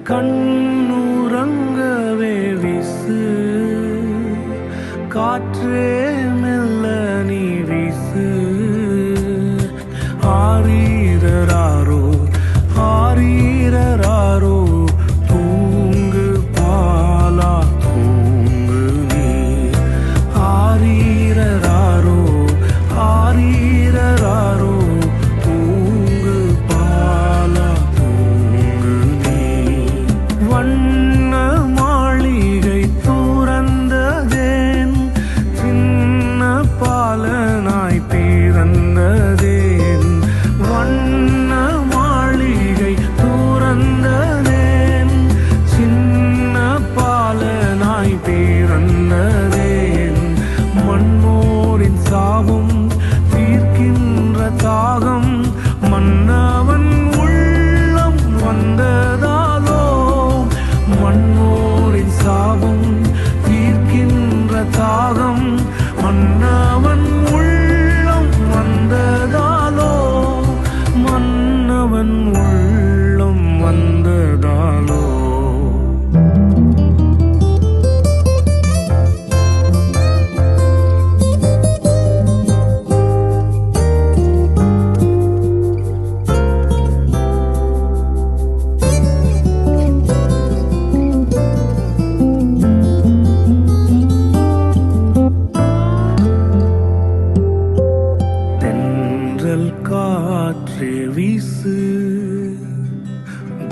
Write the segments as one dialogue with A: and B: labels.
A: கண்ணுறங்கவே வீசு, காற்றே மெல்ல நீ வீசு. ஆரீரராரோ ஆரீரராரோ, தூங்கு பாலா தூங்கு நீ. ஆரீரராரோ ஆரீரராரோ, தூங்கு பாலா தூங்கு நீ. வண்ண மாளிகை துறந்ததேன், சின்ன பாலனாய் பிறந்ததேன். வண்ண மாளிகை துறந்ததேன், சின்ன பாலனாய் பிறந்ததேன். மன்னோரின் சாபம் தீர்க்கின்ற தாகம், மன்னவன் உள்ளம் வந்ததாலோ. மன்னோரின் சாபம் தீர்க்கின்ற தாகம், மன்னவன் உள்ளம் வந்ததாலோ. மன்னவன் உள்ளம் வந்ததாலோ. தென்றல் காற்றே வீசு,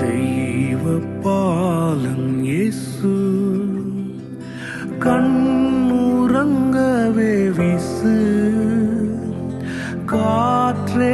A: தெய்வ பாலன் இயேசு. கண்ணுறங்கவே வீசு, காற்றே